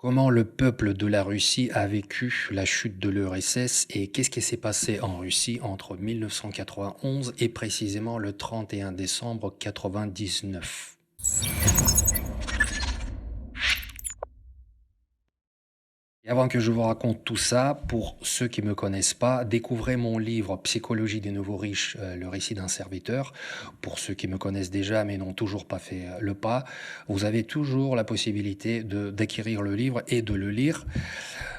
Comment le peuple de la Russie a vécu la chute de l'URSS et qu'est-ce qui s'est passé en Russie entre 1991 et précisément le 31 décembre 99? Et avant que je vous raconte tout ça, pour ceux qui ne me connaissent pas, découvrez mon livre Psychologie des nouveaux riches, le récit d'un serviteur. Pour ceux qui me connaissent déjà mais n'ont toujours pas fait le pas, vous avez toujours la possibilité d'acquérir le livre et de le lire.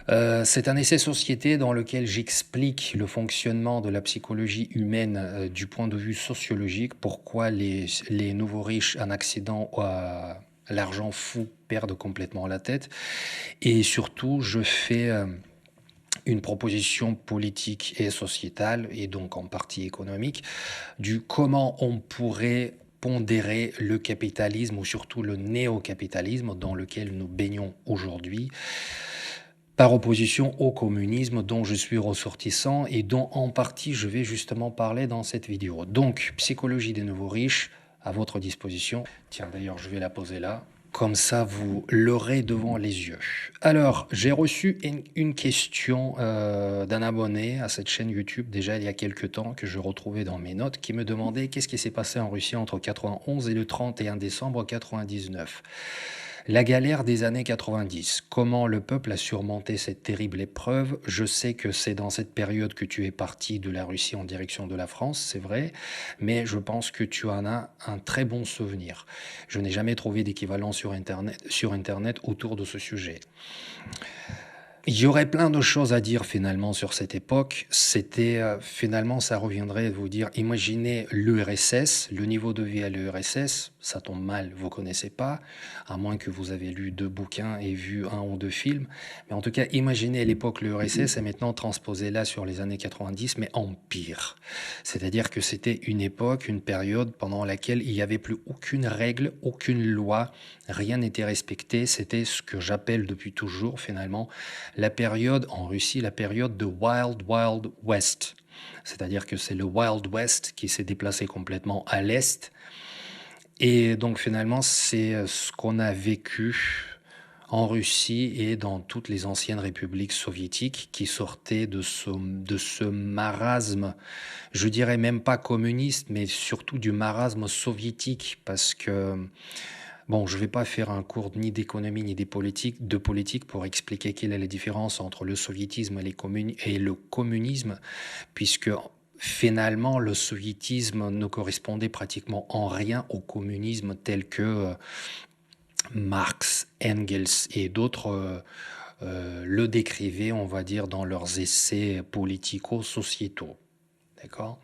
C'est un essai société dans lequel j'explique le fonctionnement de la psychologie humaine du point de vue sociologique, pourquoi les nouveaux riches en accident à l'argent fou perdent complètement la tête. Et surtout, je fais une proposition politique et sociétale, et donc en partie économique, du comment on pourrait pondérer le capitalisme ou surtout le néo-capitalisme dans lequel nous baignons aujourd'hui, par opposition au communisme dont je suis ressortissant et dont en partie je vais justement parler dans cette vidéo. Donc, psychologie des nouveaux riches à votre disposition. Tiens, d'ailleurs, je vais la poser là. Comme ça, vous l'aurez devant les yeux. Alors, j'ai reçu une question d'un abonné à cette chaîne YouTube déjà il y a quelques temps que je retrouvais dans mes notes qui me demandait qu'est-ce qui s'est passé en Russie entre 91 et le 31 décembre 99. La galère des années 90. Comment le peuple a surmonté cette terrible épreuve? Je sais que c'est dans cette période que tu es parti de la Russie en direction de la France, c'est vrai, mais je pense que tu en as un très bon souvenir. Je n'ai jamais trouvé d'équivalent sur Internet autour de ce sujet. Il y aurait plein de choses à dire finalement sur cette époque. C'était finalement, ça reviendrait de vous dire, imaginez l'URSS, le niveau de vie à l'URSS, ça tombe mal, vous connaissez pas, à moins que vous avez lu 2 bouquins et vu 1 ou 2 films. Mais en tout cas, imaginez l'époque l'URSS et maintenant transposez-la sur les années 90, mais en pire. C'est-à-dire que c'était une époque, une période pendant laquelle il n'y avait plus aucune règle, aucune loi, rien n'était respecté. C'était ce que j'appelle depuis toujours finalement la période en Russie, la période de Wild Wild West. C'est-à-dire que c'est le Wild West qui s'est déplacé complètement à l'est. Et donc finalement, c'est ce qu'on a vécu en Russie et dans toutes les anciennes républiques soviétiques qui sortaient de ce marasme, je dirais même pas communiste, mais surtout du marasme soviétique, parce que bon, je ne vais pas faire un cours ni d'économie ni de politique pour expliquer quelle est la différence entre le soviétisme et le communisme, puisque finalement le soviétisme ne correspondait pratiquement en rien au communisme tel que Marx, Engels et d'autres le décrivaient, on va dire, dans leurs essais politico-sociétaux. D'accord?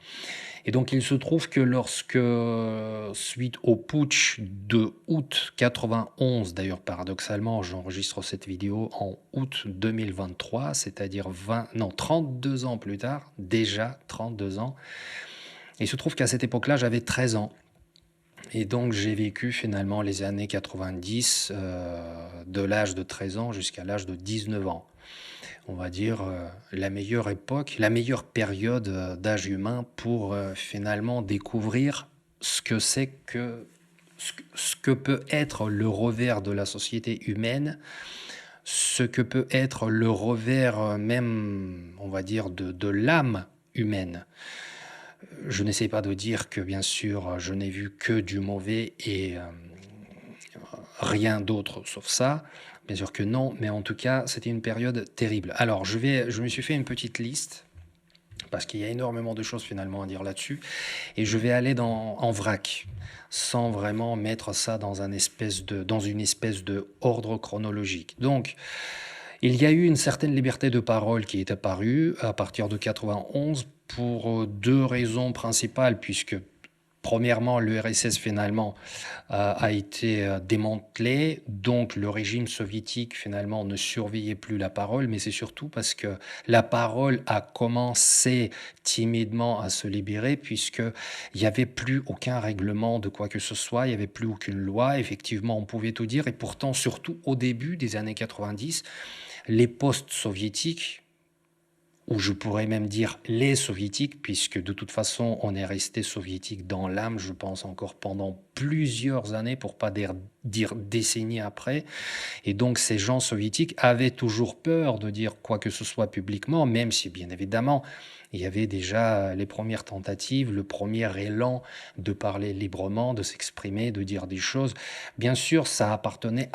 Et donc, il se trouve que lorsque, suite au putsch de août 91, d'ailleurs paradoxalement, j'enregistre cette vidéo en août 2023, c'est-à-dire 32 ans plus tard, déjà 32 ans. Il se trouve qu'à cette époque-là, j'avais 13 ans. Et donc, j'ai vécu finalement les années 90, de l'âge de 13 ans jusqu'à l'âge de 19 ans. On va dire la meilleure époque, la meilleure période d'âge humain pour finalement découvrir ce que c'est que ce que peut être le revers de la société humaine, ce que peut être le revers même, on va dire, de l'âme humaine. Je n'essaie pas de dire que, bien sûr, je n'ai vu que du mauvais et rien d'autre sauf ça. Bien sûr que non, mais en tout cas, c'était une période terrible. Alors, je me suis fait une petite liste parce qu'il y a énormément de choses finalement à dire là-dessus, et je vais aller en vrac, sans vraiment mettre ça dans une espèce de ordre chronologique. Donc, il y a eu une certaine liberté de parole qui est apparue à partir de 91 pour 2 raisons principales, puisque premièrement, l'URSS finalement a été démantelé, donc le régime soviétique finalement ne surveillait plus la parole, mais c'est surtout parce que la parole a commencé timidement à se libérer, puisqu'il n'y avait plus aucun règlement de quoi que ce soit, il n'y avait plus aucune loi, effectivement on pouvait tout dire, et pourtant surtout au début des années 90, les postes soviétiques ou je pourrais même dire les soviétiques, puisque de toute façon, on est resté soviétique dans l'âme, je pense encore pendant plusieurs années, pour pas dire décennies après. Et donc, ces gens soviétiques avaient toujours peur de dire quoi que ce soit publiquement, même si, bien évidemment, il y avait déjà les premières tentatives, le premier élan de parler librement, de s'exprimer, de dire des choses. Bien sûr, ça appartenait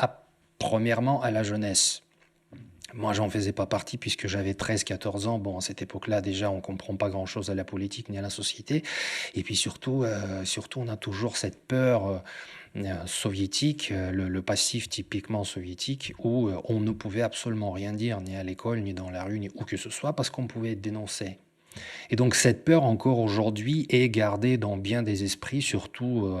premièrement à la jeunesse. Moi, j'en faisais pas partie puisque j'avais 13, 14 ans. Bon, à cette époque-là, déjà, on comprend pas grand-chose à la politique ni à la société. Et puis surtout, on a toujours cette peur soviétique, le passif typiquement soviétique, où on ne pouvait absolument rien dire, ni à l'école, ni dans la rue, ni où que ce soit, parce qu'on pouvait être dénoncé. Et donc cette peur encore aujourd'hui est gardée dans bien des esprits, surtout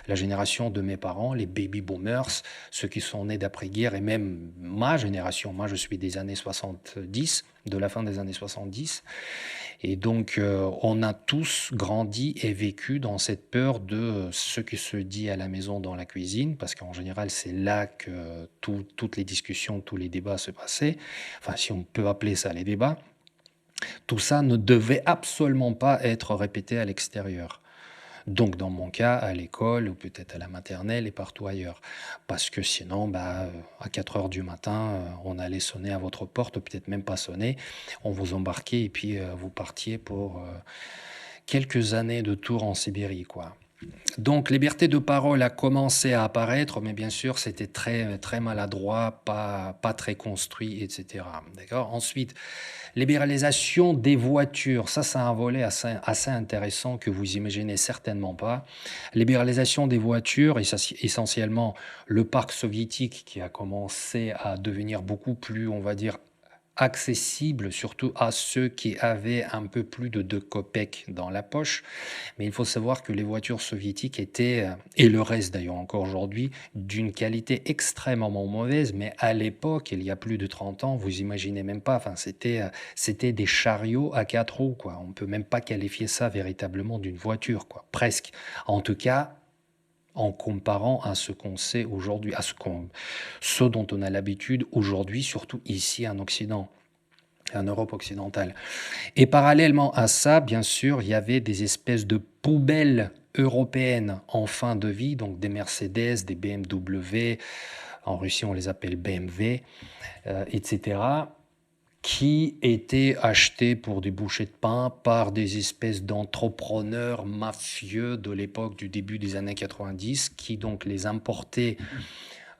la génération de mes parents, les baby boomers, ceux qui sont nés d'après-guerre et même ma génération. Moi, je suis des années 70, de la fin des années 70. Et donc on a tous grandi et vécu dans cette peur de ce qui se dit à la maison dans la cuisine, parce qu'en général, c'est là que toutes les discussions, tous les débats se passaient. Enfin, si on peut appeler ça les débats. Tout ça ne devait absolument pas être répété à l'extérieur. Donc dans mon cas, à l'école ou peut-être à la maternelle et partout ailleurs. Parce que sinon, à 4 heures du matin, on allait sonner à votre porte, peut-être même pas sonner. On vous embarquait et puis vous partiez pour quelques années de tour en Sibérie, quoi. Donc, liberté de parole a commencé à apparaître, mais bien sûr, c'était très, très maladroit, pas très construit, etc. D'accord? Ensuite, libéralisation des voitures. Ça, c'est un volet assez intéressant que vous imaginez certainement pas. Libéralisation des voitures, et ça, c'est essentiellement le parc soviétique qui a commencé à devenir beaucoup plus, on va dire, accessible, surtout à ceux qui avaient un peu plus de 2 kopecks dans la poche. Mais il faut savoir que les voitures soviétiques étaient, et le reste d'ailleurs encore aujourd'hui, d'une qualité extrêmement mauvaise. Mais à l'époque, il y a plus de 30 ans, vous imaginez même pas, enfin, c'était des chariots à 4 roues, quoi. On peut même pas qualifier ça véritablement d'une voiture, quoi. Presque. En tout cas, en comparant à ce qu'on sait aujourd'hui, ce dont on a l'habitude aujourd'hui, surtout ici en Occident, en Europe occidentale. Et parallèlement à ça, bien sûr, il y avait des espèces de poubelles européennes en fin de vie, donc des Mercedes, des BMW, en Russie on les appelle BMW, etc., qui étaient achetés pour des bouchées de pain par des espèces d'entrepreneurs mafieux de l'époque du début des années 90, qui donc les importaient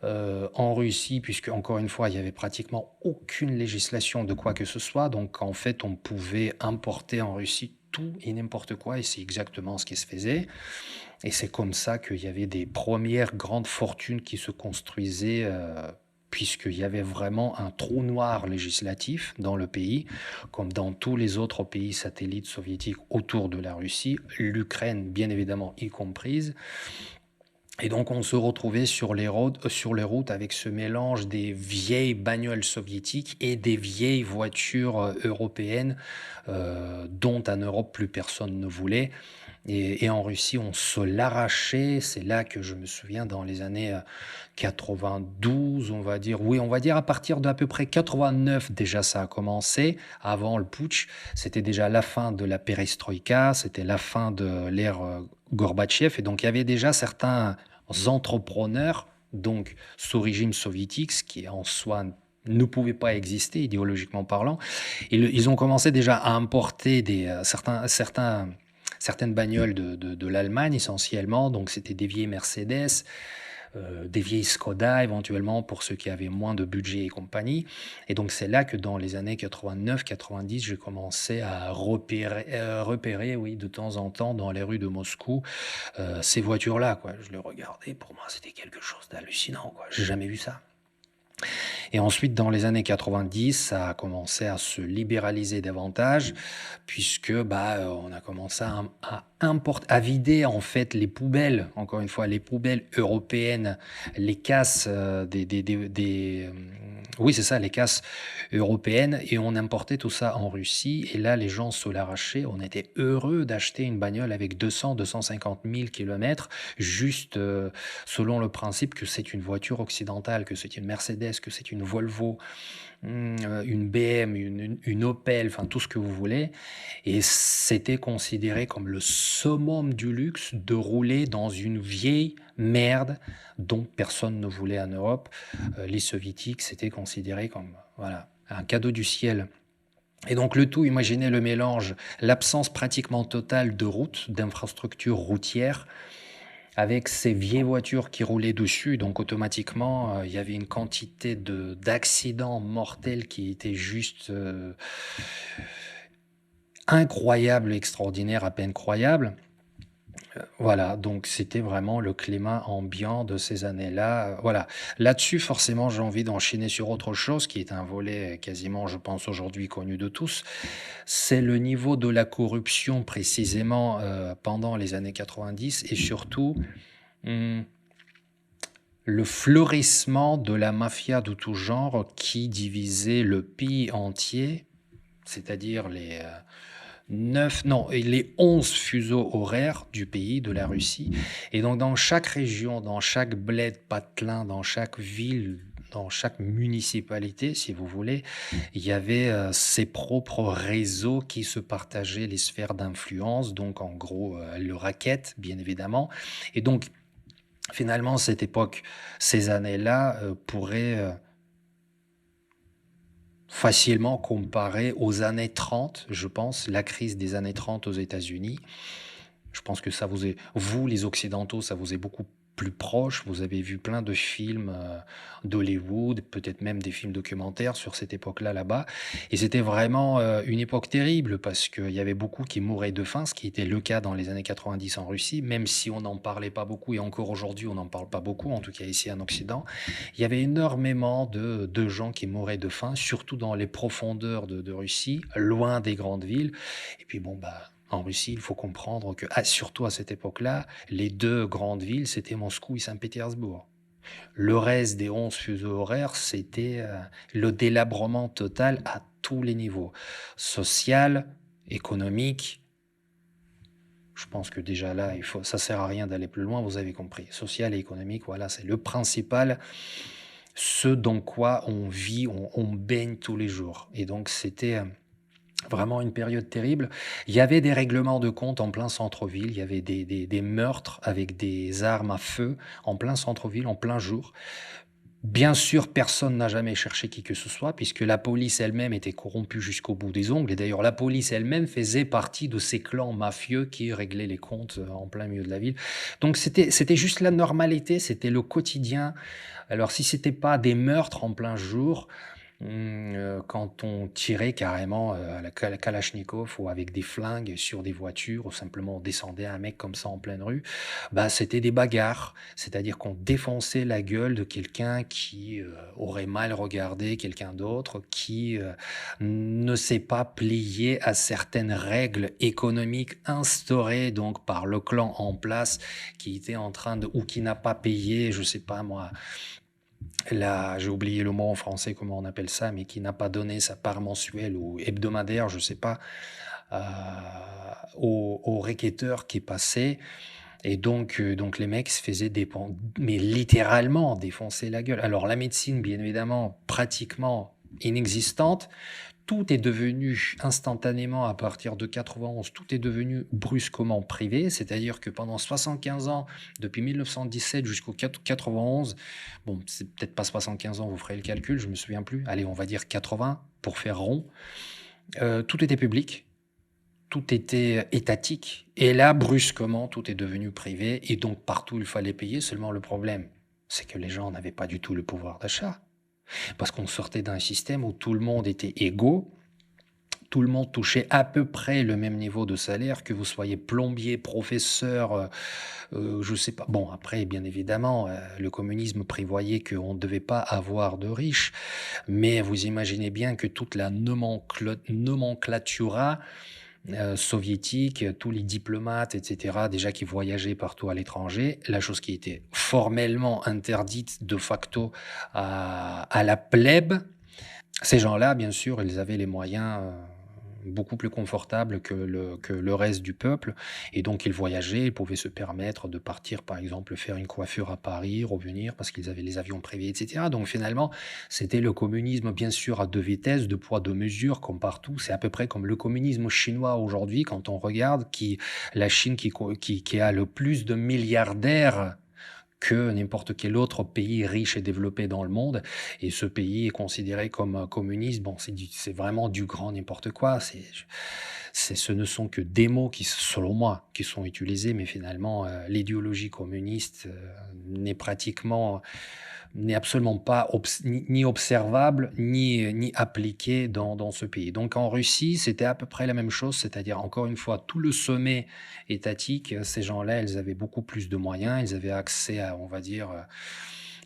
en Russie, puisque encore une fois, il y avait pratiquement aucune législation de quoi que ce soit. Donc en fait, on pouvait importer en Russie tout et n'importe quoi, et c'est exactement ce qui se faisait. Et c'est comme ça qu'il y avait des premières grandes fortunes qui se construisaient, puisqu'il y avait vraiment un trou noir législatif dans le pays, comme dans tous les autres pays satellites soviétiques autour de la Russie, l'Ukraine bien évidemment y comprise. Et donc on se retrouvait sur les routes avec ce mélange des vieilles bagnoles soviétiques et des vieilles voitures européennes dont en Europe plus personne ne voulait. Et en Russie, on se l'arrachait. C'est là que je me souviens dans les années 92, on va dire. Oui, on va dire à partir d'à peu près 89, déjà ça a commencé. Avant le putsch, c'était déjà la fin de la perestroïka, c'était la fin de l'ère Gorbatchev. Et donc il y avait déjà certains entrepreneurs, donc sous régime soviétique, ce qui en soi ne pouvait pas exister idéologiquement parlant. Ils ont commencé déjà à importer certaines bagnoles de l'Allemagne essentiellement, donc c'était des vieilles Mercedes, des vieilles Skoda éventuellement pour ceux qui avaient moins de budget et compagnie. Et donc c'est là que dans les années 89-90, j'ai commencé à repérer, oui, de temps en temps dans les rues de Moscou, ces voitures-là, quoi. Je les regardais, pour moi c'était quelque chose d'hallucinant, quoi. J'ai jamais vu ça. Et ensuite, dans les années 90, ça a commencé à se libéraliser davantage, puisque on a commencé à vider en fait les poubelles, encore une fois, les poubelles européennes, les casses oui, c'est ça, les casses européennes, et on importait tout ça en Russie. Et là, les gens se l'arrachaient. On était heureux d'acheter une bagnole avec 200-250 000 kilomètres, juste selon le principe que c'est une voiture occidentale, que c'est une Mercedes, que c'est une Volvo, une BM, une Opel, enfin tout ce que vous voulez. Et c'était considéré comme le summum du luxe de rouler dans une vieille merde dont personne ne voulait en Europe. Les soviétiques, c'était considéré comme voilà, un cadeau du ciel. Et donc le tout, imaginez le mélange, l'absence pratiquement totale de routes, d'infrastructures routières, avec ces vieilles voitures qui roulaient dessus. Donc automatiquement, il y avait une quantité d'accidents mortels qui était juste incroyable, extraordinaire, à peine croyable. Voilà, donc c'était vraiment le climat ambiant de ces années-là. Voilà. Là-dessus, forcément, j'ai envie d'enchaîner sur autre chose qui est un volet quasiment, je pense, aujourd'hui connu de tous. C'est le niveau de la corruption précisément pendant les années 90 et surtout hum, le fleurissement de la mafia de tout genre qui divisait le pays entier, c'est-à-dire les 9, non, et les 11 fuseaux horaires du pays, de la Russie. Et donc, dans chaque région, dans chaque bled patelin, dans chaque ville, dans chaque municipalité, si vous voulez, il y avait ses propres réseaux qui se partageaient les sphères d'influence, donc en gros, le racket, bien évidemment. Et donc, finalement, cette époque, ces années-là, pourraient facilement comparer aux années 30, je pense, la crise des années 30 aux États-Unis. Je pense que ça vous est, vous, les Occidentaux, ça vous est beaucoup plus proche. Vous avez vu plein de films d'Hollywood, peut-être même des films documentaires sur cette époque-là là-bas. Et c'était vraiment une époque terrible parce qu'il y avait beaucoup qui mouraient de faim, ce qui était le cas dans les années 90 en Russie, même si on n'en parlait pas beaucoup et encore aujourd'hui on n'en parle pas beaucoup, en tout cas ici en Occident. Il y avait énormément de gens qui mouraient de faim, surtout dans les profondeurs de Russie, loin des grandes villes. Et puis bon, bah, en Russie, il faut comprendre que, surtout à cette époque-là, les deux grandes villes, c'était Moscou et Saint-Pétersbourg. Le reste des 11 fuseaux horaires, c'était le délabrement total à tous les niveaux. Social, économique. Je pense que déjà là, ça sert à rien d'aller plus loin, vous avez compris. Social et économique, voilà, c'est le principal, ce dans quoi on vit, on baigne tous les jours. Et donc, c'était vraiment une période terrible. Il y avait des règlements de compte en plein centre-ville, il y avait des meurtres avec des armes à feu en plein centre-ville, en plein jour. Bien sûr, personne n'a jamais cherché qui que ce soit, puisque la police elle-même était corrompue jusqu'au bout des ongles. Et d'ailleurs, la police elle-même faisait partie de ces clans mafieux qui réglaient les comptes en plein milieu de la ville. Donc c'était juste la normalité, c'était le quotidien. Alors si c'était pas des meurtres en plein jour, quand on tirait carrément à la Kalachnikov ou avec des flingues sur des voitures ou simplement on descendait un mec comme ça en pleine rue, bah c'était des bagarres. C'est-à-dire qu'on défonçait la gueule de quelqu'un qui aurait mal regardé quelqu'un d'autre, qui ne s'est pas plié à certaines règles économiques instaurées donc par le clan en place qui était en train de, ou qui n'a pas payé, je sais pas moi, là, j'ai oublié le mot en français, comment on appelle ça, mais qui n'a pas donné sa part mensuelle ou hebdomadaire, je sais pas, euh, au requêteur qui passait. Et donc les mecs se faisaient mais littéralement défoncer la gueule. Alors la médecine, bien évidemment, pratiquement inexistante. Tout est devenu instantanément, à partir de 91, tout est devenu brusquement privé, c'est-à-dire que pendant 75 ans, depuis 1917 jusqu'au 91, bon, c'est peut-être pas 75 ans, vous ferez le calcul, je me souviens plus, allez, on va dire 80 pour faire rond, tout était public, tout était étatique, et là, brusquement, tout est devenu privé, et donc partout il fallait payer. Seulement le problème, c'est que les gens n'avaient pas du tout le pouvoir d'achat. Parce qu'on sortait d'un système où tout le monde était égaux, tout le monde touchait à peu près le même niveau de salaire, que vous soyez plombier, professeur, je sais pas. Bon, après, bien évidemment, le communisme prévoyait qu'on ne devait pas avoir de riches, mais vous imaginez bien que toute la nomenclatura soviétique, tous les diplomates, etc., déjà qui voyageaient partout à l'étranger, la chose qui était formellement interdite de facto à la plèbe, ces gens-là, bien sûr, ils avaient les moyens beaucoup plus confortable que le reste du peuple. Et donc ils voyageaient, ils pouvaient se permettre de partir, par exemple, faire une coiffure à Paris, revenir parce qu'ils avaient les avions privés, et cetera. Donc finalement, c'était le communisme, bien sûr, à 2 vitesses, 2 poids, 2 mesures, comme partout. C'est à peu près comme le communisme chinois aujourd'hui, quand on regarde la Chine qui a le plus de milliardaires que n'importe quel autre pays riche et développé dans le monde. Et ce pays est considéré comme communiste. Bon, c'est vraiment du grand n'importe quoi. Ce ne sont que des mots qui, selon moi, qui sont utilisés, mais finalement, l'idéologie communiste n'est absolument pas ni observable, ni appliquée dans ce pays. Donc en Russie, c'était à peu près la même chose, c'est-à-dire encore une fois, tout le sommet étatique, ces gens-là, ils avaient beaucoup plus de moyens, ils avaient accès à, on va dire,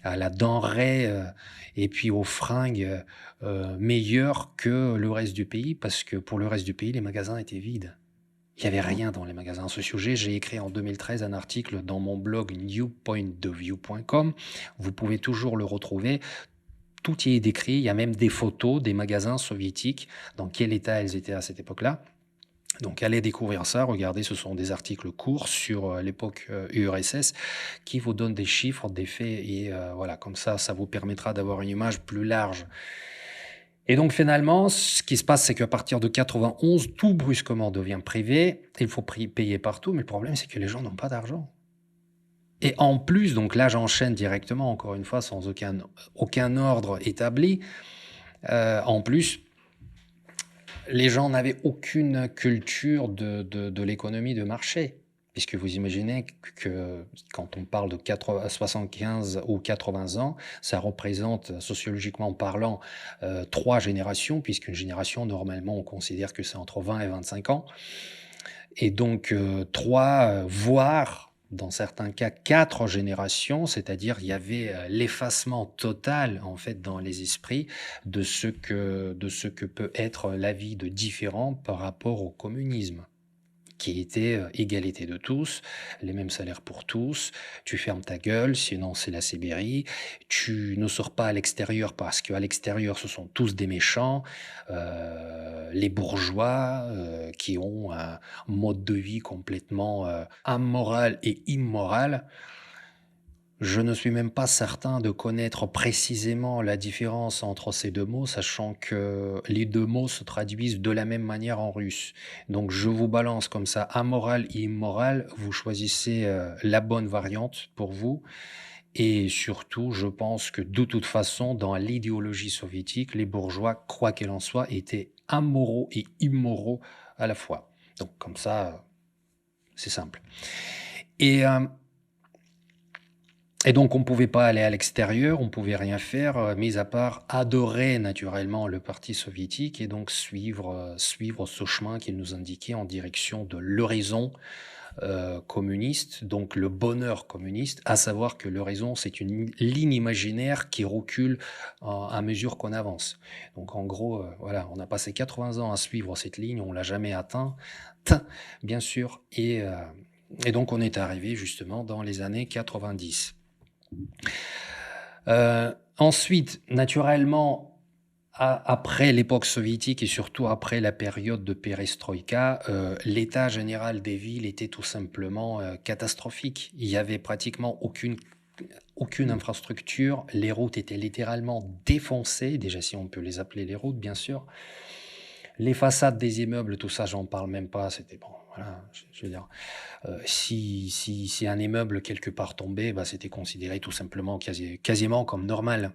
à la denrée et puis aux fringues meilleures que le reste du pays, parce que pour le reste du pays, les magasins étaient vides. Il n'y avait rien dans les magasins. À ce sujet, j'ai écrit en 2013 un article dans mon blog newpointofview.com. Vous pouvez toujours le retrouver. Tout y est décrit. Il y a même des photos des magasins soviétiques, dans quel état elles étaient à cette époque-là. Donc allez découvrir ça, regardez, ce sont des articles courts sur l'époque URSS qui vous donnent des chiffres, des faits, et voilà, comme ça vous permettra d'avoir une image plus large. Et donc finalement, ce qui se passe, c'est qu'à partir de 91, tout brusquement devient privé, il faut payer partout, mais le problème, c'est que les gens n'ont pas d'argent. Et en plus, donc là, j'enchaîne directement, encore une fois, sans aucun ordre établi. En plus, les gens n'avaient aucune culture de l'économie de marché. Puisque vous imaginez que quand on parle de 75 ou 80 ans, ça représente, sociologiquement parlant, 3 générations, puisqu'une génération, normalement, on considère que c'est entre 20 et 25 ans. Et donc, 3, voire, dans certains cas, 4 générations, c'est-à-dire il y avait l'effacement total, en fait, dans les esprits de ce que peut être la vie de différent par rapport au communisme, qui était égalité de tous, les mêmes salaires pour tous, tu fermes ta gueule, sinon c'est la Sibérie, tu ne sors pas à l'extérieur parce qu'à l'extérieur ce sont tous des méchants, les bourgeois qui ont un mode de vie complètement amoral et immoral. Je ne suis même pas certain de connaître précisément la différence entre ces 2 mots, sachant que les 2 mots se traduisent de la même manière en russe. Donc je vous balance comme ça, amoral et immoral, vous choisissez la bonne variante pour vous. Et surtout, je pense que de toute façon, dans l'idéologie soviétique, les bourgeois, quoi qu'il en soit, étaient amoraux et immoraux à la fois. Donc comme ça, c'est simple. Et donc, on ne pouvait pas aller à l'extérieur, on ne pouvait rien faire, mis à part adorer naturellement le parti soviétique et donc suivre ce chemin qu'il nous indiquait en direction de l'horizon communiste, donc le bonheur communiste, à savoir que l'horizon, c'est une ligne imaginaire qui recule à mesure qu'on avance. Donc en gros, voilà, on a passé 80 ans à suivre cette ligne, on l'a jamais atteint, bien sûr, et donc on est arrivé justement dans les années 90. Ensuite, naturellement, après l'époque soviétique et surtout après la période de perestroïka, l'état général des villes était tout simplement catastrophique. Il y avait pratiquement aucune infrastructure. Les routes étaient littéralement défoncées, déjà si on peut les appeler les routes, bien sûr. Les façades des immeubles, tout ça, j'en parle même pas. C'était bon, voilà, je veux dire. Si un immeuble quelque part tombait, bah, c'était considéré tout simplement quasiment comme normal.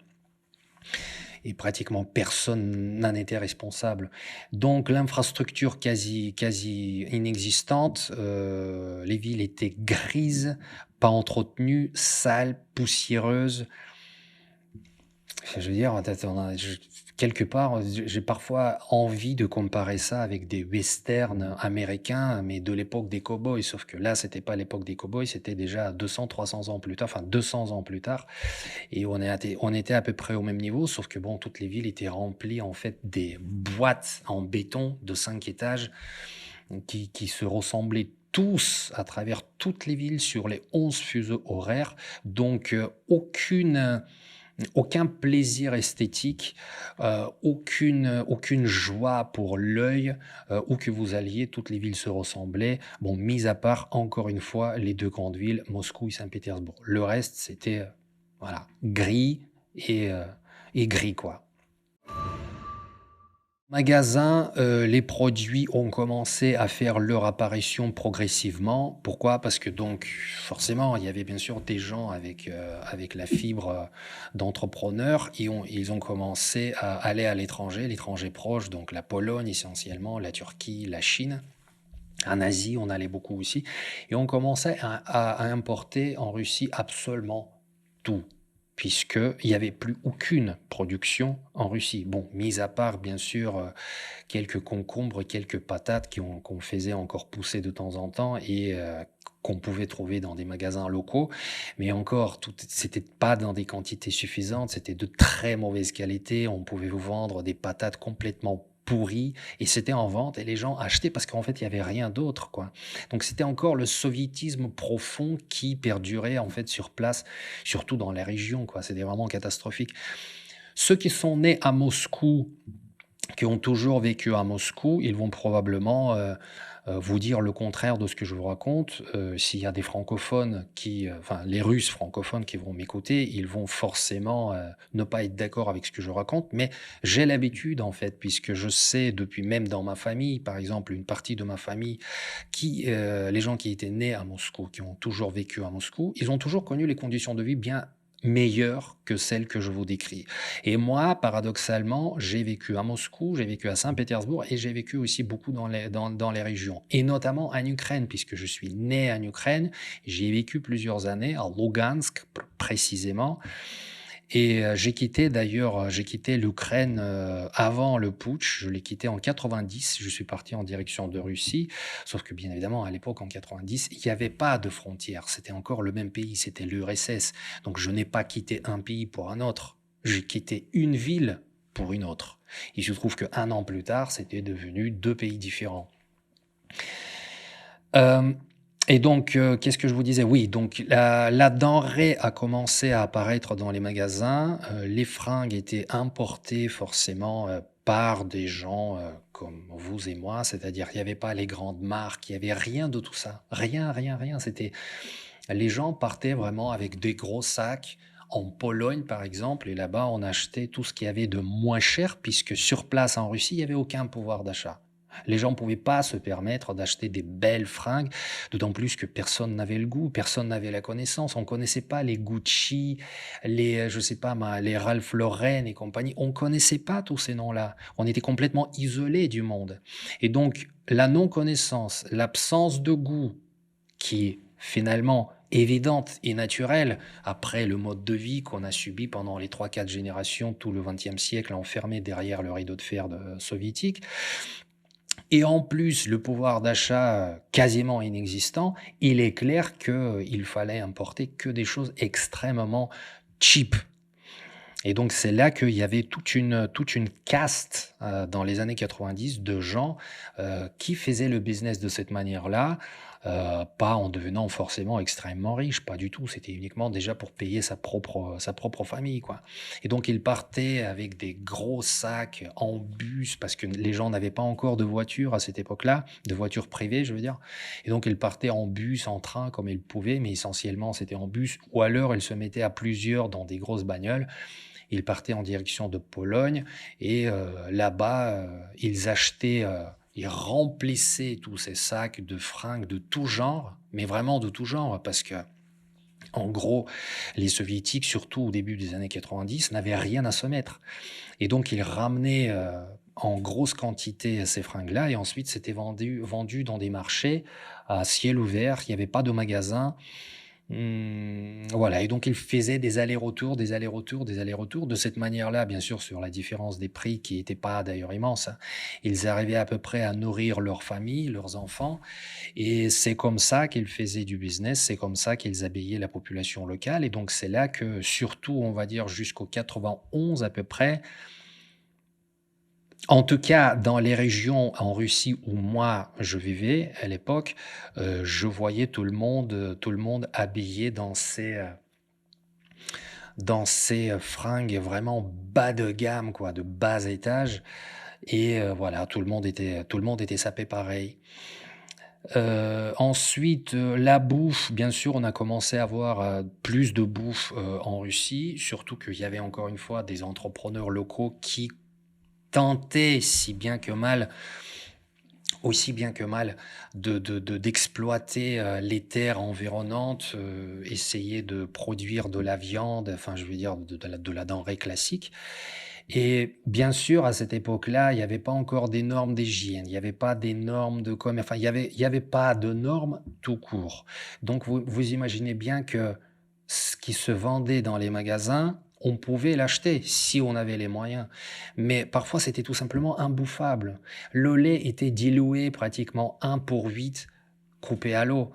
Et pratiquement personne n'en était responsable. Donc l'infrastructure quasi inexistante, les villes étaient grises, pas entretenues, sales, poussiéreuses. Je veux dire, quelque part, j'ai parfois envie de comparer ça avec des westerns américains, mais de l'époque des cow-boys. Sauf que là, c'était pas l'époque des cow-boys, c'était déjà 200, 300 ans plus tard, enfin 200 ans plus tard. Et on était à peu près au même niveau, sauf que bon, toutes les villes étaient remplies en fait des boîtes en béton de 5 étages qui se ressemblaient tous à travers toutes les villes sur les 11 fuseaux horaires. Donc, aucun plaisir esthétique, aucune joie pour l'œil, où que vous alliez, toutes les villes se ressemblaient. Bon, mis à part, encore une fois, les 2 grandes villes, Moscou et Saint-Pétersbourg. Le reste, c'était, voilà, gris et heu et gris, quoi. Magasins, les produits ont commencé à faire leur apparition progressivement. Pourquoi? Parce que donc forcément, il y avait bien sûr des gens avec la fibre, d'entrepreneur et ils ont commencé à aller à l'étranger proche, donc la Pologne essentiellement, la Turquie, la Chine. En Asie, on allait beaucoup aussi et on commençait à importer en Russie absolument tout, puisqu'il y avait plus aucune production en Russie. Bon, mis à part bien sûr, quelques concombres, quelques patates qu'on faisait encore pousser de temps en temps et qu'on pouvait trouver dans des magasins locaux. Mais encore, c'était pas dans des quantités suffisantes, c'était de très mauvaise qualité. On pouvait vous vendre des patates complètement pourries et c'était en vente et les gens achetaient parce qu'en fait, il y avait rien d'autre, quoi. Donc c'était encore le soviétisme profond qui perdurait en fait sur place, surtout dans la région, quoi. C'était vraiment catastrophique. Ceux qui sont nés à Moscou qui ont toujours vécu à Moscou, ils vont probablement, vous dire le contraire de ce que je vous raconte. S'il y a des francophones enfin les Russes francophones qui vont m'écouter, ils vont forcément, ne pas être d'accord avec ce que je raconte. Mais j'ai l'habitude en fait, puisque je sais depuis même dans ma famille, par exemple, une partie de ma famille les gens qui étaient nés à Moscou, qui ont toujours vécu à Moscou, ils ont toujours connu les conditions de vie bien meilleures que celles que je vous décris. Et moi, paradoxalement, j'ai vécu à Moscou, j'ai vécu à Saint-Pétersbourg et j'ai vécu aussi beaucoup dans les régions, et notamment en Ukraine, puisque je suis né en Ukraine. J'ai vécu plusieurs années à Lugansk, précisément. Et j'ai quitté l'Ukraine avant le putsch. Je l'ai quitté en 90. Je suis parti en direction de Russie. Sauf que bien évidemment, à l'époque, en 90, il n'y avait pas de frontières. C'était encore le même pays, c'était l'URSS. Donc je n'ai pas quitté un pays pour un autre. J'ai quitté une ville pour une autre. Il se trouve qu'un an plus tard, c'était devenu deux pays différents. Euh, et donc, qu'est-ce que je vous disais? Oui, donc la denrée a commencé à apparaître dans les magasins. Les fringues étaient importées forcément par des gens comme vous et moi, c'est-à-dire il n'y avait pas les grandes marques, il n'y avait rien de tout ça. Rien, rien, rien. Les gens partaient vraiment avec des gros sacs en Pologne, par exemple, et là-bas, on achetait tout ce qu'il y avait de moins cher, puisque sur place en Russie, il n'y avait aucun pouvoir d'achat. Les gens ne pouvaient pas se permettre d'acheter des belles fringues, d'autant plus que personne n'avait le goût, personne n'avait la connaissance. On ne connaissait pas les Gucci, je sais pas, les Ralph Lauren et compagnie. On ne connaissait pas tous ces noms-là. On était complètement isolés du monde. Et donc, la non-connaissance, l'absence de goût, qui est finalement évidente et naturelle après le mode de vie qu'on a subi pendant les 3 4 générations, tout le XXe siècle enfermé derrière le rideau de fer soviétique. Et en plus, le pouvoir d'achat quasiment inexistant, il est clair qu'il fallait importer que des choses extrêmement cheap. Et donc c'est là qu'il y avait toute une caste dans les années 90 de gens qui faisaient le business de cette manière-là, pas en devenant forcément extrêmement riches, pas du tout. C'était uniquement déjà pour payer sa propre famille, quoi. Et donc ils partaient avec des gros sacs en bus parce que les gens n'avaient pas encore de voiture à cette époque-là, de voiture privée, je veux dire. Et donc ils partaient en bus, en train comme ils pouvaient, mais essentiellement c'était en bus ou alors ils se mettaient à plusieurs dans des grosses bagnoles. Ils partaient en direction de Pologne et là-bas, ils remplissaient tous ces sacs de fringues de tout genre, mais vraiment de tout genre, parce que en gros, les soviétiques, surtout au début des années 90, n'avaient rien à se mettre. Et donc, ils ramenaient en grosse quantité ces fringues-là, et ensuite, c'était vendu dans des marchés à ciel ouvert. Il n'y avait pas de magasin. Voilà, et donc ils faisaient des allers-retours, des allers-retours, des allers-retours. De cette manière-là, bien sûr, sur la différence des prix qui n'était pas d'ailleurs immense, hein, ils arrivaient à peu près à nourrir leur famille, leurs enfants, et c'est comme ça qu'ils faisaient du business, c'est comme ça qu'ils habillaient la population locale, et donc c'est là que, surtout, on va dire jusqu'au 91 à peu près, en tout cas, dans les régions en Russie où moi je vivais à l'époque, je voyais tout le monde habillé dans ces fringues vraiment bas de gamme, quoi, de bas étage. Et voilà, tout le monde était sapé pareil. Ensuite, la bouffe, bien sûr, on a commencé à avoir, plus de bouffe, en Russie, surtout qu'il y avait encore une fois des entrepreneurs locaux qui tentaient aussi bien que mal d'exploiter, les terres environnantes, essayer de produire de la viande, enfin je veux dire de la denrée classique. Et bien sûr, à cette époque-là, il y avait pas encore des normes d'hygiène, il y avait pas des normes de enfin il y avait pas de normes tout court. Donc vous imaginez bien que ce qui se vendait dans les magasins, on pouvait l'acheter si on avait les moyens. Mais parfois, c'était tout simplement imbouffable. Le lait était dilué pratiquement 1 pour 8 coupé à l'eau.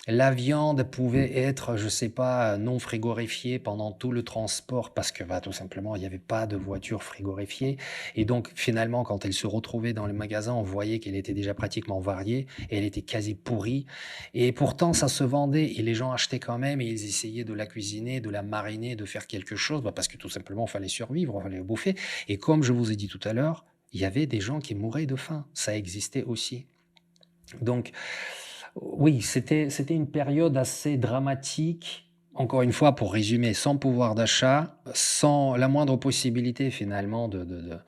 La viande pouvait être, je sais pas, non frigorifiée pendant tout le transport parce que, bah, tout simplement, il y avait pas de voiture frigorifiée et donc finalement, quand elle se retrouvait dans le magasin, on voyait qu'elle était déjà pratiquement variée et elle était quasi pourrie et pourtant ça se vendait et les gens achetaient quand même et ils essayaient de la cuisiner, de la mariner, de faire quelque chose, bah, parce que tout simplement, il fallait survivre, il fallait bouffer et comme je vous ai dit tout à l'heure, il y avait des gens qui mouraient de faim. Ça existait aussi. Donc oui, c'était une période assez dramatique. Encore une fois, pour résumer, sans pouvoir d'achat, sans la moindre possibilité finalement de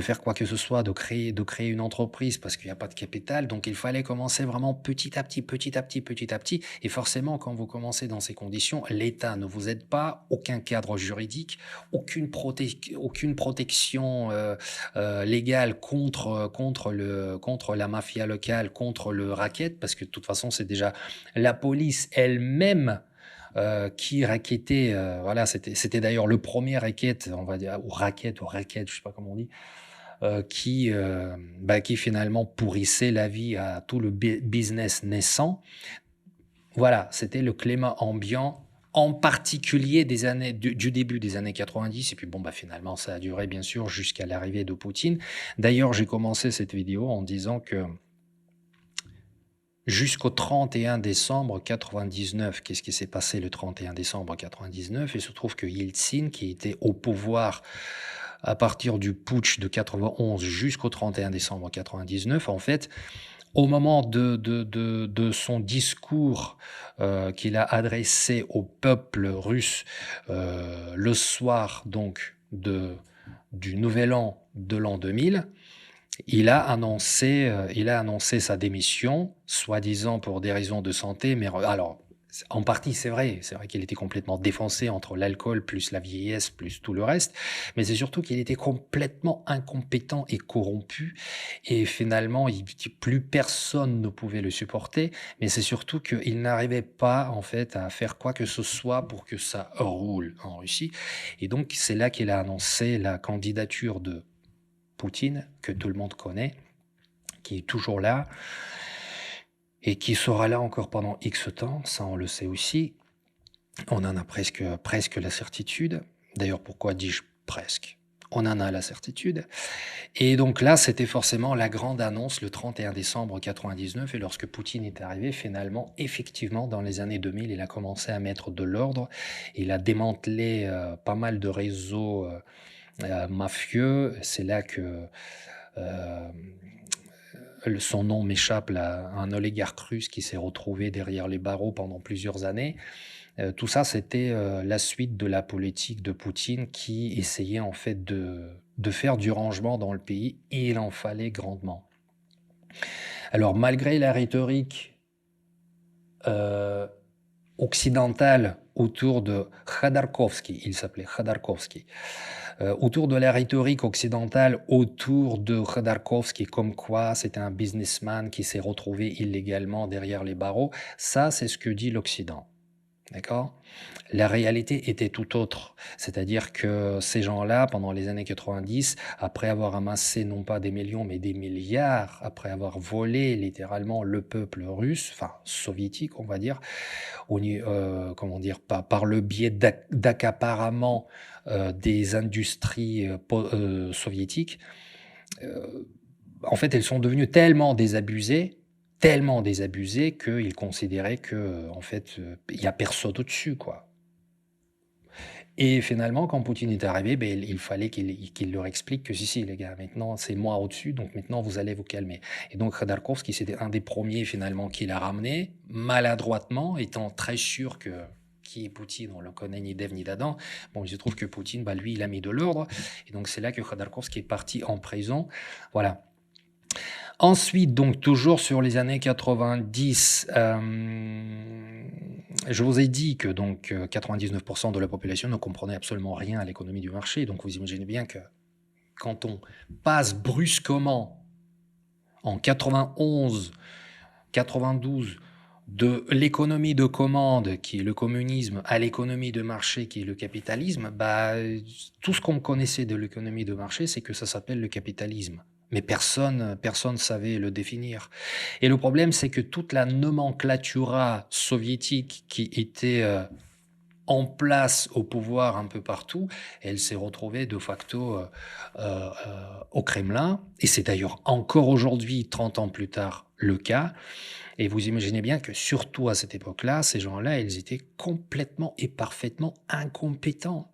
faire quoi que ce soit, de créer une entreprise parce qu'il y a pas de capital. Donc il fallait commencer vraiment petit à petit, petit à petit, petit à petit. Et forcément, quand vous commencez dans ces conditions, l'État ne vous aide pas, aucun cadre juridique, aucune protection légale contre la mafia locale, contre le racket, parce que de toute façon, c'est déjà la police elle-même qui rackettait. Voilà, c'était d'ailleurs le premier racket, on va dire, ou racket, je sais pas comment on dit, qui finalement pourrissait la vie à tout le business naissant. Voilà, c'était le climat ambiant, en particulier du début des années 90, et puis bon, bah finalement, ça a duré bien sûr jusqu'à l'arrivée de Poutine. D'ailleurs, j'ai commencé cette vidéo en disant que jusqu'au 31 décembre 99, qu'est-ce qui s'est passé le 31 décembre 99? Il se trouve que Yeltsin, qui était au pouvoir à partir du putsch de 91 jusqu'au 31 décembre 99, en fait, au moment de son discours qu'il a adressé au peuple russe le soir donc du Nouvel An de l'an 2000, il a annoncé sa démission, soi-disant pour des raisons de santé, mais alors, en partie, c'est vrai qu'il était complètement défoncé entre l'alcool, plus la vieillesse, plus tout le reste, mais c'est surtout qu'il était complètement incompétent et corrompu, et finalement, plus personne ne pouvait le supporter, mais c'est surtout qu'il n'arrivait pas, en fait, à faire quoi que ce soit pour que ça roule en Russie, et donc c'est là qu'il a annoncé la candidature de Poutine, que tout le monde connaît, qui est toujours là et qui sera là encore pendant X temps, ça on le sait aussi. On en a presque la certitude. D'ailleurs, pourquoi dis-je presque? On en a la certitude. Et donc là, c'était forcément la grande annonce le 31 décembre 99. Et lorsque Poutine est arrivé, finalement, effectivement, dans les années 2000, il a commencé à mettre de l'ordre. Il a démantelé pas mal de réseaux mafieux. C'est là que euh, son nom m'échappe, là, un oligarque russe qui s'est retrouvé derrière les barreaux pendant plusieurs années. Tout ça, c'était la suite de la politique de Poutine qui essayait en fait de faire du rangement dans le pays et il en fallait grandement. Alors, malgré la rhétorique euh, occidentale autour de Khodorkovsky, il s'appelait Khodorkovsky, autour de la rhétorique occidentale autour de Khodorkovsky, comme quoi c'était un businessman qui s'est retrouvé illégalement derrière les barreaux, ça c'est ce que dit l'Occident. D'accord? La réalité était tout autre. C'est-à-dire que ces gens-là, pendant les années 90, après avoir amassé non pas des millions, mais des milliards, après avoir volé littéralement le peuple russe, enfin soviétique, on va dire, comment dire, par le biais d'accaparement des industries soviétiques, euh, en fait, elles sont devenues tellement désabusées qu'ils considéraient que, en fait, il y a personne au-dessus, quoi. Et finalement, quand Poutine est arrivé, ben, il fallait qu'il leur explique que si, les gars, maintenant c'est moi au-dessus, donc maintenant vous allez vous calmer. Et donc Khodorkovsky, c'était un des premiers finalement qui l'a ramené, maladroitement, étant très sûr que qui est Poutine, on le connaît ni d'Ève ni d'Adam. Bon, il se trouve que Poutine, bah, lui, il a mis de l'ordre. Et donc c'est là que Khodorkovsky est parti en prison. Voilà. Ensuite, donc toujours sur les années 90, je vous ai dit que donc 99% de la population ne comprenait absolument rien à l'économie du marché. Donc vous imaginez bien que quand on passe brusquement en 91, 92 de l'économie de commande qui est le communisme à l'économie de marché qui est le capitalisme, bah, tout ce qu'on connaissait de l'économie de marché, c'est que ça s'appelle le capitalisme. Mais personne savait le définir. Et le problème, c'est que toute la nomenclatura soviétique qui était en place au pouvoir un peu partout, elle s'est retrouvée de facto au Kremlin. Et c'est d'ailleurs encore aujourd'hui, 30 ans plus tard, le cas. Et vous imaginez bien que surtout à cette époque-là, ces gens-là, ils étaient complètement et parfaitement incompétents.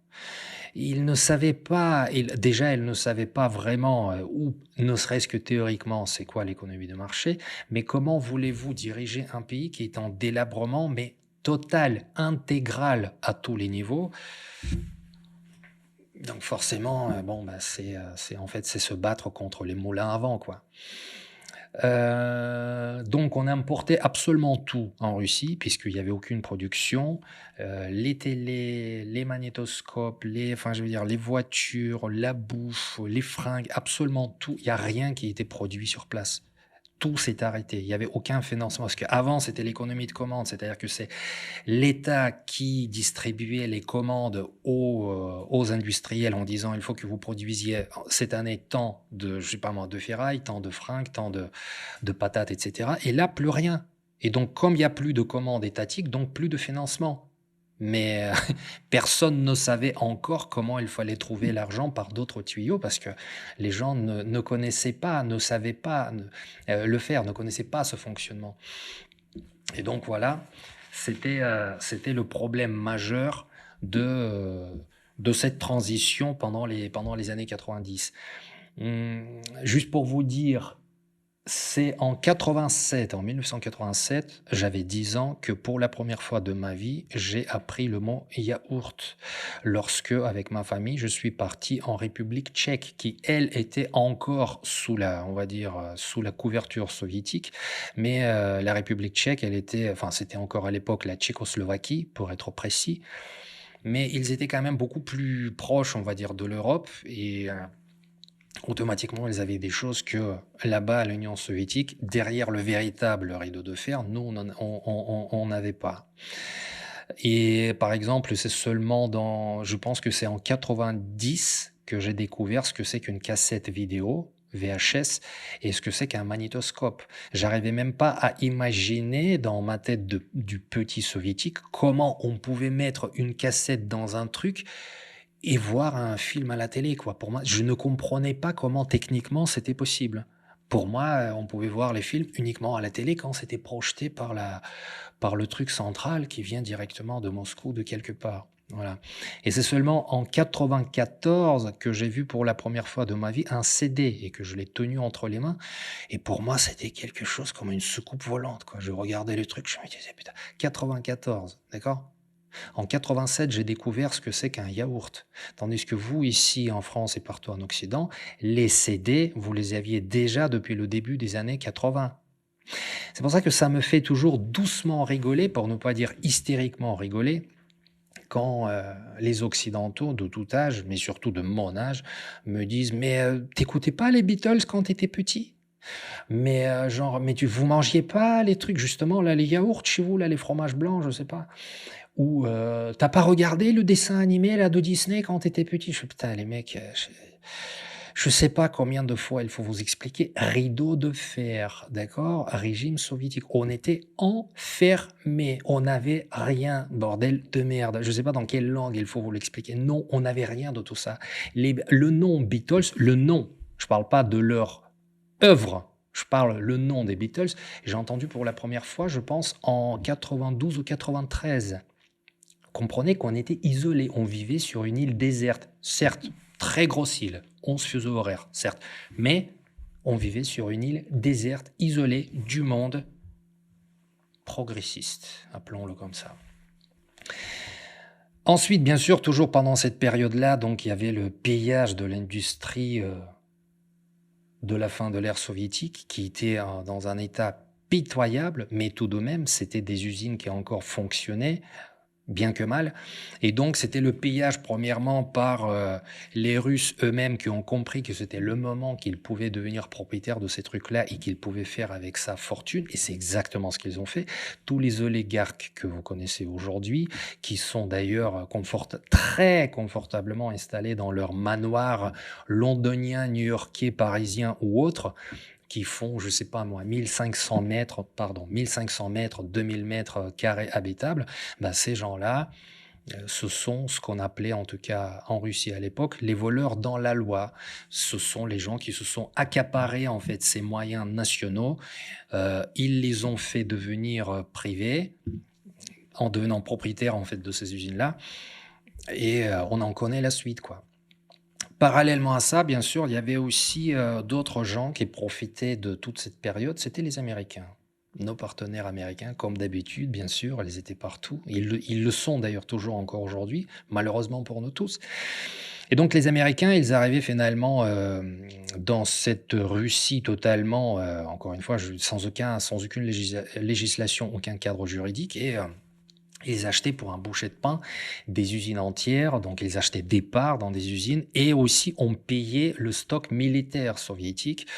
Ils ne savaient pas, déjà, ils ne savaient pas vraiment, ou ne serait-ce que théoriquement, c'est quoi l'économie de marché, mais comment voulez-vous diriger un pays qui est en délabrement, mais total, intégral à tous les niveaux. Donc forcément, bon, bah, c'est en fait, c'est se battre contre les moulins à vent, quoi. Donc on importait absolument tout en Russie puisqu'il y avait aucune production. Les télés, les magnétoscopes, enfin je veux dire les voitures, la bouffe, les fringues, absolument tout. Il y a rien qui était produit sur place. Tout s'est arrêté. Il y avait aucun financement parce qu'avant c'était l'économie de commande, c'est-à-dire que c'est l'État qui distribuait les commandes aux industriels en disant il faut que vous produisiez cette année tant de, je sais pas moi, de ferraille, tant de fringues, tant de patates, etc. Et là, plus rien. Et donc, comme il n'y a plus de commandes étatiques, donc plus de financement. Mais personne ne savait encore comment il fallait trouver l'argent par d'autres tuyaux parce que les gens ne connaissaient pas, ne savaient pas le faire, ne connaissaient pas ce fonctionnement. Et donc voilà, c'était le problème majeur de, euh, de cette transition pendant les années 90. Juste pour vous dire, c'est en 87, en 1987, j'avais 10 ans, que pour la première fois de ma vie, j'ai appris le mot yaourt. Lorsque, avec ma famille, je suis parti en République tchèque, qui, elle, était encore sous la, on va dire, sous la couverture soviétique. Mais la République tchèque, elle était, enfin, c'était encore à l'époque la Tchécoslovaquie, pour être précis. Mais ils étaient quand même beaucoup plus proches, on va dire, de l'Europe. Et automatiquement, ils avaient des choses que là-bas, à l'Union soviétique, derrière le véritable rideau de fer, nous, on n'avait pas. Et par exemple, c'est seulement je pense que c'est en 90 que j'ai découvert ce que c'est qu'une cassette vidéo, VHS, et ce que c'est qu'un magnétoscope. J'arrivais même pas à imaginer dans ma tête du petit soviétique comment on pouvait mettre une cassette dans un truc et voir un film à la télé, quoi. Pour moi, je ne comprenais pas comment techniquement c'était possible. Pour moi, on pouvait voir les films uniquement à la télé quand c'était projeté par le truc central qui vient directement de Moscou, de quelque part. Voilà. Et c'est seulement en 94 que j'ai vu pour la première fois de ma vie un CD et que je l'ai tenu entre les mains. Et pour moi, c'était quelque chose comme une soucoupe volante, quoi. Je regardais le truc, je me disais, putain, 94, d'accord? En 87, j'ai découvert ce que c'est qu'un yaourt. Tandis que vous, ici en France et partout en Occident, les CD, vous les aviez déjà depuis le début des années 80. C'est pour ça que ça me fait toujours doucement rigoler, pour ne pas dire hystériquement rigoler, quand les Occidentaux de tout âge, mais surtout de mon âge, me disent «Mais t'écoutais pas les Beatles quand t'étais petit? Mais genre, mais vous mangiez pas les trucs justement là, les yaourts chez vous là, les fromages blancs, je sais pas?» Ou tu pas regardé le dessin animé là de Disney quand tu étais petit? Je fais: «Putain les mecs, je sais pas combien de fois il faut vous expliquer. Rideau de fer, d'accord? Régime soviétique. On était enfermés, on n'avait rien, bordel de merde». Je sais pas dans quelle langue il faut vous l'expliquer. Non, on n'avait rien de tout ça. Le nom Beatles, le nom, je parle pas de leur œuvre, je parle le nom des Beatles, j'ai entendu pour la première fois, je pense en 92 ou 93. comprenez qu'on était isolé, on vivait sur une île déserte, certes, très grosse île, 11 fuseaux horaires, certes, mais on vivait sur une île déserte, isolée du monde progressiste, appelons-le comme ça. Ensuite, bien sûr, toujours pendant cette période-là, donc il y avait le pillage de l'industrie de la fin de l'ère soviétique qui était dans un état pitoyable, mais tout de même, c'était des usines qui encore fonctionnaient, bien que mal. Et donc, c'était le pillage, premièrement, par les Russes eux-mêmes qui ont compris que c'était le moment qu'ils pouvaient devenir propriétaires de ces trucs-là et qu'ils pouvaient faire avec ça fortune. Et c'est exactement ce qu'ils ont fait. Tous les oligarques que vous connaissez aujourd'hui, qui sont d'ailleurs très confortablement installés dans leur manoir londonien, new-yorkais, parisien ou autre, qui font, je sais pas moi, 1500 mètres, 2000 mètres carrés habitables, bah, ces gens-là, ce sont ce qu'on appelait, en tout cas en Russie à l'époque, les voleurs dans la loi. Ce sont les gens qui se sont accaparés en fait ces moyens nationaux. Ils les ont fait devenir privés en devenant propriétaires en fait de ces usines-là. Et on en connaît la suite, quoi. Parallèlement à ça, bien sûr, il y avait aussi d'autres gens qui profitaient de toute cette période, c'était les Américains. Nos partenaires américains, comme d'habitude, bien sûr, ils étaient partout. Ils le sont d'ailleurs toujours encore aujourd'hui, malheureusement pour nous tous. Et donc les Américains, ils arrivaient finalement dans cette Russie totalement, encore une fois, sans aucune législation, aucun cadre juridique, et ils achetaient pour un bouchée de pain des usines entières, donc ils achetaient des parts dans des usines et aussi on payait le stock militaire soviétique,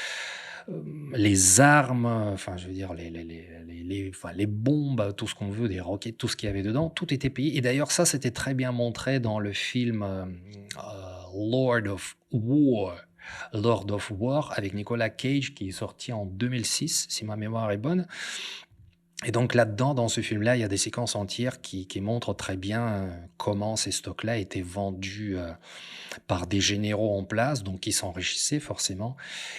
les armes, enfin je veux dire les bombes, tout ce qu'on veut, des roquettes, tout ce qu'il y avait dedans, tout était payé. Et d'ailleurs ça c'était très bien montré dans le film Lord of War. Lord of War avec Nicolas Cage qui est sorti en 2006 si ma mémoire est bonne. Et donc là-dedans, dans ce film-là, il y a des séquences entières qui montrent très bien comment ces stocks-là étaient vendus par des généraux en place, donc qui s'enrichissaient forcément,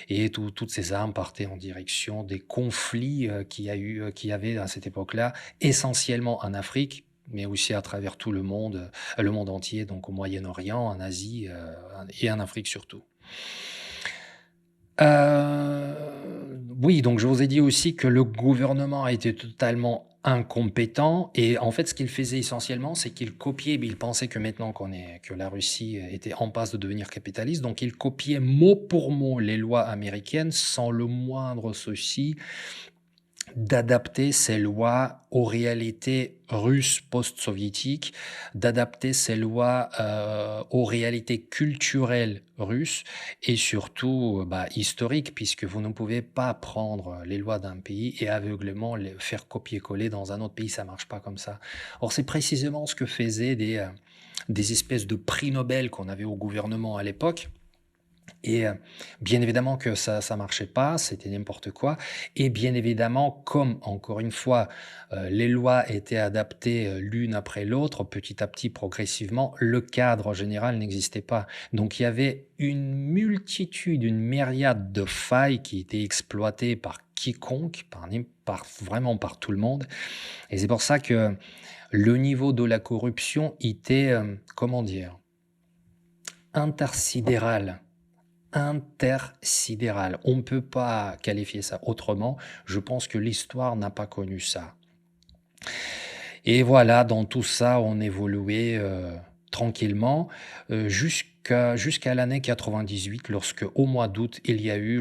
et toutes ces armes partaient en direction des conflits qu'il y avait à cette époque-là, essentiellement en Afrique, mais aussi à travers tout le monde entier, donc au Moyen-Orient, en Asie et en Afrique surtout. Oui, donc je vous ai dit aussi que le gouvernement a été totalement incompétent et en fait, ce qu'il faisait essentiellement, c'est qu'il copiait, il pensait que maintenant que la Russie était en passe de devenir capitaliste, donc il copiait mot pour mot les lois américaines sans le moindre souci d'adapter ces lois aux réalités russes post-soviétiques, d'adapter ces lois aux réalités culturelles russes et surtout historiques, puisque vous ne pouvez pas prendre les lois d'un pays et aveuglément les faire copier-coller dans un autre pays, ça marche pas comme ça. Or, c'est précisément ce que faisaient des espèces de prix Nobel qu'on avait au gouvernement à l'époque. Et bien évidemment que ça marchait pas, c'était n'importe quoi. Et bien évidemment, comme encore une fois, les lois étaient adaptées l'une après l'autre, petit à petit, progressivement, le cadre général n'existait pas. Donc il y avait une multitude, une myriade de failles qui étaient exploitées par quiconque, vraiment par tout le monde. Et c'est pour ça que le niveau de la corruption était, comment dire, intersidéral. Intersidéral. On ne peut pas qualifier ça autrement. Je pense que l'histoire n'a pas connu ça. Et voilà, dans tout ça, on évoluait tranquillement jusqu'à l'année 98, lorsque au mois d'août, il y a eu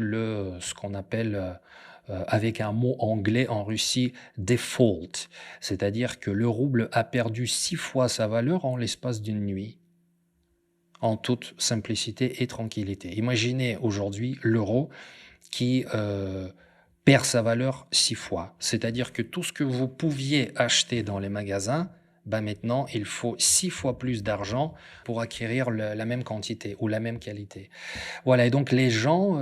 ce qu'on appelle, avec un mot anglais en Russie, default. C'est-à-dire que le rouble a perdu 6 fois sa valeur en l'espace d'une nuit. En toute simplicité et tranquillité. Imaginez aujourd'hui l'euro qui perd sa valeur 6 fois. C'est-à-dire que tout ce que vous pouviez acheter dans les magasins, maintenant, il faut 6 fois plus d'argent pour acquérir la même quantité ou la même qualité. Voilà, et donc les gens,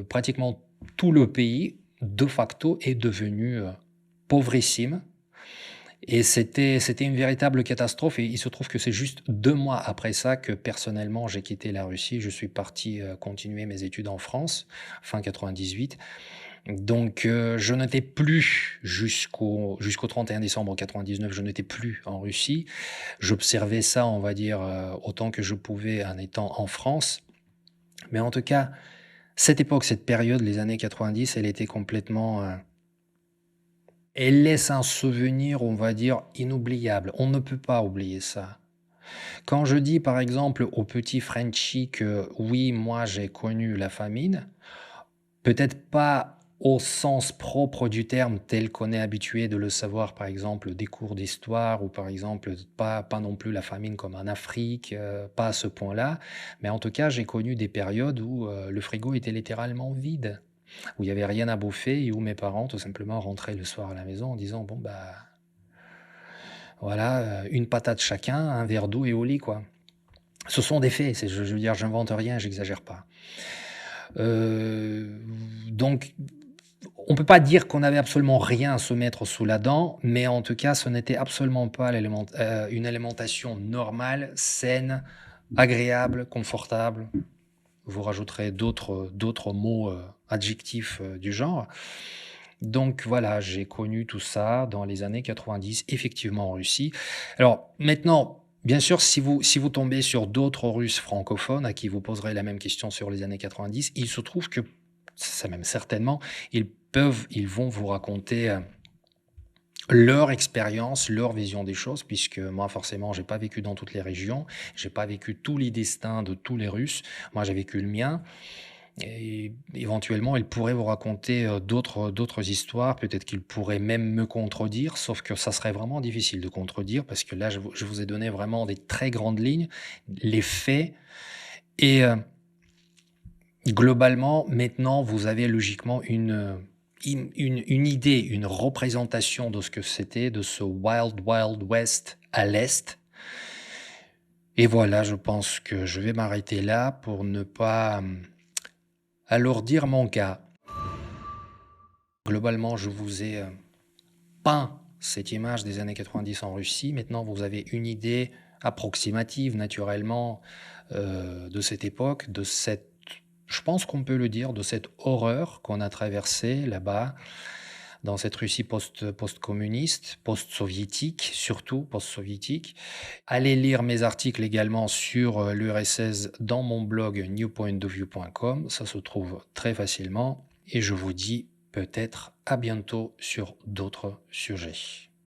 pratiquement tout le pays, de facto, est devenu pauvrissime. Et c'était une véritable catastrophe et il se trouve que c'est juste 2 mois après ça que personnellement j'ai quitté la Russie. Je suis parti continuer mes études en France, fin 98. Donc, je n'étais plus jusqu'au 31 décembre 99, je n'étais plus en Russie. J'observais ça, on va dire, autant que je pouvais en étant en France. Mais en tout cas, cette époque, cette période, les années 90, elle était complètement, elle laisse un souvenir, on va dire, inoubliable. On ne peut pas oublier ça. Quand je dis, par exemple, au petit Frenchie que oui, moi, j'ai connu la famine, peut-être pas au sens propre du terme tel qu'on est habitué de le savoir, par exemple, des cours d'histoire ou par exemple, pas non plus la famine comme en Afrique, pas à ce point-là. Mais en tout cas, j'ai connu des périodes où, le frigo était littéralement vide, où il y avait rien à bouffer et où mes parents tout simplement rentraient le soir à la maison en disant: «Bon, bah, voilà, une patate chacun, un verre d'eau et au lit, quoi». Ce sont des faits, c'est je veux dire, j'invente rien, j'exagère pas. Heu, donc on peut pas dire qu'on avait absolument rien à se mettre sous la dent, mais en tout cas, ce n'était absolument pas une alimentation normale, saine, agréable, confortable. Vous rajouterez d'autres mots, adjectifs, du genre. Donc voilà, j'ai connu tout ça dans les années 90, effectivement en Russie. Alors maintenant, bien sûr, si vous tombez sur d'autres Russes francophones à qui vous poserez la même question sur les années 90, il se trouve que, c'est même certainement, ils vont vous raconter, leur expérience, leur vision des choses, puisque moi forcément j'ai pas vécu dans toutes les régions, j'ai pas vécu tous les destins de tous les Russes. Moi j'ai vécu le mien. Et éventuellement, il pourrait vous raconter, d'autres histoires, peut-être qu'il pourrait même me contredire, sauf que ça serait vraiment difficile de contredire parce que là, je vous ai donné vraiment des très grandes lignes, les faits et globalement, maintenant, vous avez logiquement une idée, une représentation de ce que c'était, de ce Wild Wild West à l'est et voilà, je pense que je vais m'arrêter là pour ne pas, alourdir mon cas. Globalement, je vous ai, peint cette image des années 90 en Russie. Maintenant, vous avez une idée approximative, naturellement, de cette époque, de cette, je pense qu'on peut le dire, de cette horreur qu'on a traversée là-bas, dans cette Russie post-communiste, post-soviétique, surtout post-soviétique. Allez lire mes articles également sur l'URSS dans mon blog newpointofview.com, ça se trouve très facilement, et je vous dis peut-être à bientôt sur d'autres sujets.